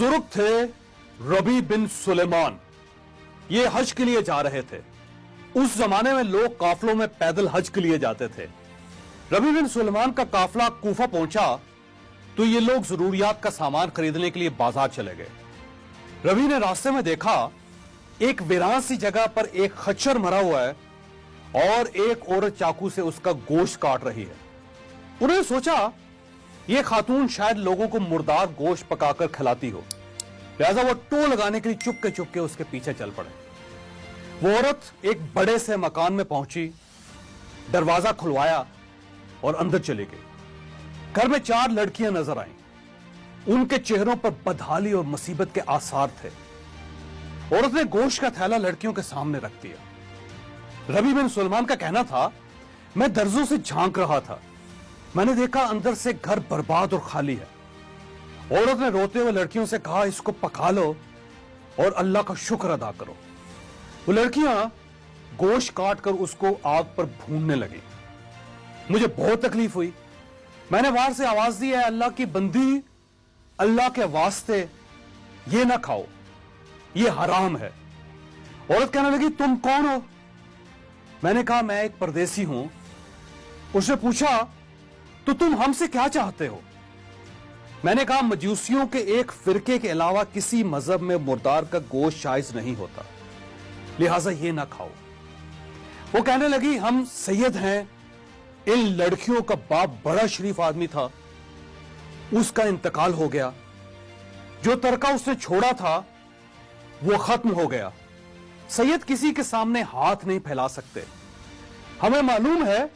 बुजुर्ग थे रबी बिन सुलेमान। ये हज के लिए जा रहे थे। उस जमाने में लोग काफलों में पैदल हज के लिए जाते थे। रबी बिन सुलेमान का काफला कूफा पहुंचा तो ये लोग जरूरियात का सामान खरीदने के लिए बाजार चले गए। रबी ने रास्ते में देखा एक वीरान सी जगह पर एक खच्चर मरा हुआ है और एक औरत चाकू से उसका गोश्त काट रही है। उन्होंने सोचा ये खातून शायद लोगों को मुर्दार गोश्त पकाकर खिलाती हो, लिहाजा वो टो लगाने के लिए चुपके उसके पीछे चल पड़े। वो औरत एक बड़े से मकान में पहुंची, दरवाजा खुलवाया और अंदर चली गई। घर में 4 लड़कियां नजर आईं। उनके चेहरों पर बदहाली और मुसीबत के आसार थे। औरत ने गोश्त का थैला लड़कियों के सामने रख दिया। रबी बिन सुलेमान का कहना था, मैं दर्जों से झांक रहा था, मैंने देखा अंदर से घर बर्बाद और खाली है। औरत ने रोते हुए लड़कियों से कहा, इसको पका लो और अल्लाह का शुक्र अदा करो। वो लड़कियां गोश्त काट कर उसको आग पर भूनने लगी। मुझे बहुत तकलीफ हुई। मैंने बाहर से आवाज दी, है अल्लाह की बंदी, अल्लाह के वास्ते ये ना खाओ, ये हराम है। औरत कहने लगी, तुम कौन हो? मैंने कहा, मैं एक परदेसी हूं। उसने पूछा, तो तुम हमसे क्या चाहते हो? मैंने कहा, मजूसियों के एक फिरके के अलावा किसी मजहब में मुर्दार का गोश्त जायज नहीं होता, लिहाजा ये ना खाओ। वो कहने लगी, हम सैयद हैं। इन लड़कियों का बाप बड़ा शरीफ आदमी था, उसका इंतकाल हो गया। जो तरका उसने छोड़ा था वो खत्म हो गया। सैयद किसी के सामने हाथ नहीं फैला सकते। हमें मालूम है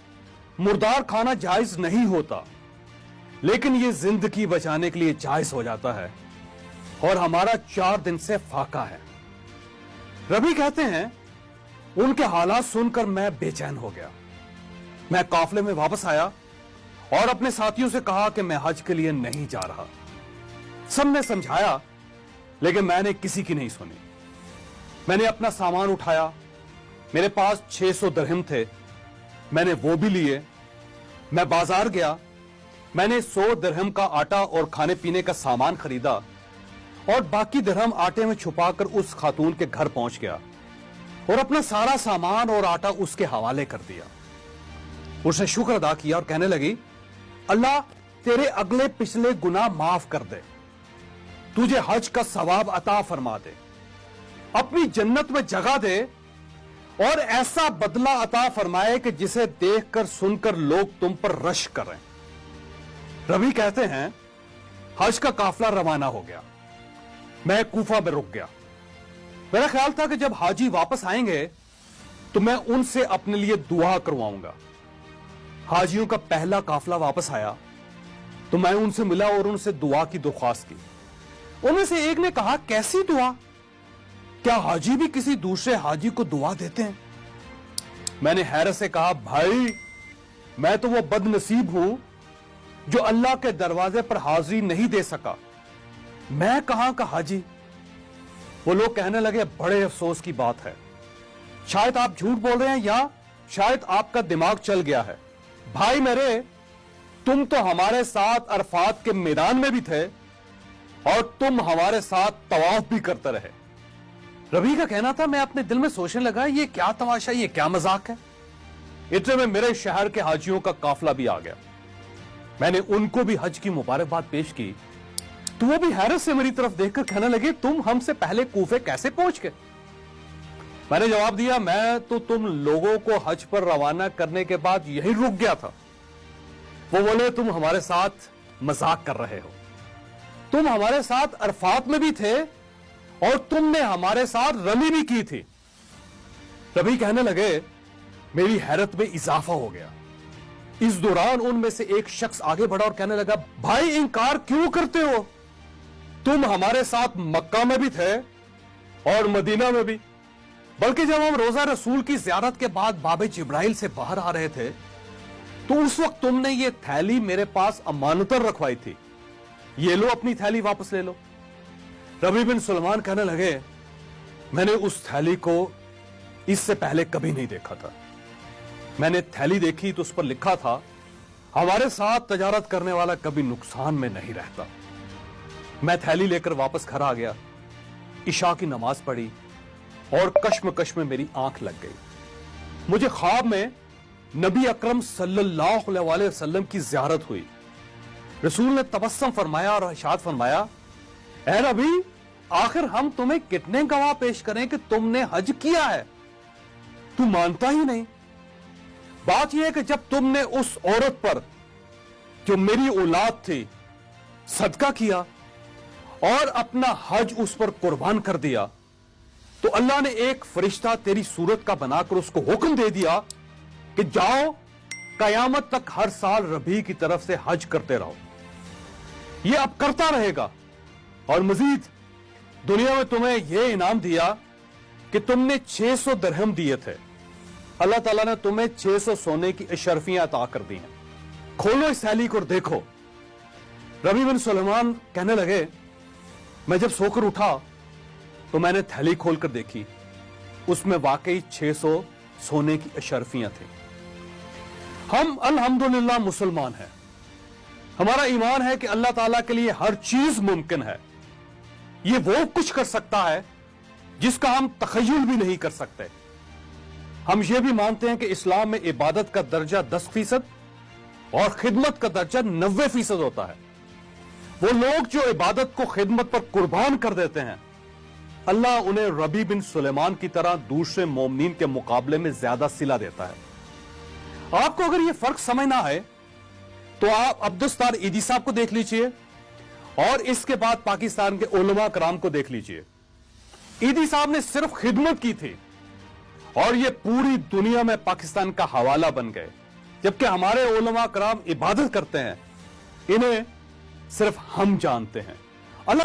मुर्दार खाना जायज नहीं होता, लेकिन यह जिंदगी बचाने के लिए जायज हो जाता है और हमारा 4 दिन से फाका है। रबी कहते हैं, उनके हालात सुनकर मैं बेचैन हो गया। मैं काफले में वापस आया और अपने साथियों से कहा कि मैं हज के लिए नहीं जा रहा। सबने समझाया, लेकिन मैंने किसी की नहीं सुनी। मैंने अपना सामान उठाया। मेरे पास 600 दिरहम थे, मैंने वो भी लिए। मैं बाजार गया, मैंने 100 दिरहम का आटा और खाने पीने का सामान खरीदा और बाकी दिरहम आटे में छुपाकर उस खातून के घर पहुंच गया और अपना सारा सामान और आटा उसके हवाले कर दिया। उसने शुक्र अदा किया और कहने लगी, अल्लाह तेरे अगले पिछले गुनाह माफ कर दे, तुझे हज का सवाब अता फरमा दे, अपनी जन्नत में जगह दे और ऐसा बदला अता फरमाए कि जिसे देखकर सुनकर लोग तुम पर रश करें। रबी कहते हैं, हज का काफला रवाना हो गया। मैं कूफा में रुक गया। मेरा ख्याल था कि जब हाजी वापस आएंगे तो मैं उनसे अपने लिए दुआ करवाऊंगा। हाजियों का पहला काफला वापस आया तो मैं उनसे मिला और उनसे दुआ की दरख्वास्त की। उनमें से एक ने कहा, कैसी दुआ? क्या हाजी भी किसी दूसरे हाजी को दुआ देते हैं? मैंने हैरत से कहा, भाई मैं तो वो बदनसीब हूं जो अल्लाह के दरवाजे पर हाजिरी नहीं दे सका। मैं कहां का हाजी? वो लोग कहने लगे, बड़े अफसोस की बात है, शायद आप झूठ बोल रहे हैं या शायद आपका दिमाग चल गया है। भाई मेरे, तुम तो हमारे साथ अरफात के मैदान में भी थे और तुम हमारे साथ तवाफ भी करते रहे। रबी का कहना था, मैं अपने दिल में सोचने लगा, ये क्या तमाशा, ये क्या मजाक है। इतने में मेरे शहर के हाजियों का काफला भी आ गया। मैंने उनको भी हज की मुबारकबाद पेश की तो वो भी हैरत से मेरी तरफ देखकर कहने लगे, तुम हमसे पहले कूफे कैसे पहुंच गए? मैंने जवाब दिया, मैं तो तुम लोगों को हज पर रवाना करने के बाद यही रुक गया था। वो बोले, तुम हमारे साथ मजाक कर रहे हो, तुम हमारे साथ अरफात में भी थे और तुमने हमारे साथ रमी भी की थी। रबी कहने लगे, मेरी हैरत में इजाफा हो गया। इस दौरान उनमें से एक शख्स आगे बढ़ा और कहने लगा, भाई इनकार क्यों करते हो? तुम हमारे साथ मक्का में भी थे और मदीना में भी, बल्कि जब हम रोजा रसूल की ज़ियारत के बाद बाबे जिब्राइल से बाहर आ रहे थे तो उस वक्त तुमने ये थैली मेरे पास अमानतन रखवाई थी, ये लो अपनी थैली वापस ले लो। रबी बिन सुलेमान कहने लगे, मैंने उस थैली को इससे पहले कभी नहीं देखा था। मैंने थैली देखी तो उस पर लिखा था, हमारे साथ तजारत करने वाला कभी नुकसान में नहीं रहता। मैं थैली लेकर वापस घर आ गया, इशा की नमाज पढ़ी और कश्मकश में मेरी आंख लग गई। मुझे ख्वाब में नबी अकरम सल्लल्लाहु अलैहि वसल्लम की ज़ियारत हुई। रसूल ने तबस्सुम फरमाया और इरशाद फरमाया, ऐ नबी, आखिर हम तुम्हें कितने गवाह पेश करें कि तुमने हज किया है, तू मानता ही नहीं। बात यह है कि जब तुमने उस औरत पर जो मेरी औलाद थी सदका किया और अपना हज उस पर कुर्बान कर दिया, तो अल्लाह ने एक फरिश्ता तेरी सूरत का बनाकर उसको हुक्म दे दिया कि जाओ कयामत तक हर साल रबी की तरफ से हज करते रहो। ये अब करता रहेगा और मजीद दुनिया में तुम्हें यह इनाम दिया कि तुमने 600 दिरहम दिए थे, अल्लाह ताला ने तुम्हें 600 सोने की अशरफियां अता कर दी हैं। खोलो इस थैली को और देखो। रबी बिन सुलेमान कहने लगे, मैं जब सोकर उठा तो मैंने थैली खोलकर देखी, उसमें वाकई 600 सोने की अशरफियां थी। हम अल्हम्दुलिल्लाह मुसलमान हैं। हमारा ईमान है कि अल्लाह ताला के लिए हर चीज मुमकिन है। ये वो कुछ कर सकता है जिसका हम तखय्युल भी नहीं कर सकते। हम ये भी मानते हैं कि इस्लाम में इबादत का दर्जा 10% और खिदमत का दर्जा 90% होता है। वो लोग जो इबादत को खिदमत पर कुर्बान कर देते हैं, अल्लाह उन्हें रबी बिन सुलेमान की तरह दूसरे मोमिनीन के मुकाबले में ज्यादा सिला देता है। आपको अगर ये फर्क समझ ना आए तो आप अब्दुस्तार ईदी साहब को देख लीजिए और इसके बाद पाकिस्तान के उलमा कराम को देख लीजिए। ईदी साहब ने सिर्फ खिदमत की थी और ये पूरी दुनिया में पाकिस्तान का हवाला बन गए, जबकि हमारे उलमा कराम इबादत करते हैं, इन्हें सिर्फ हम जानते हैं।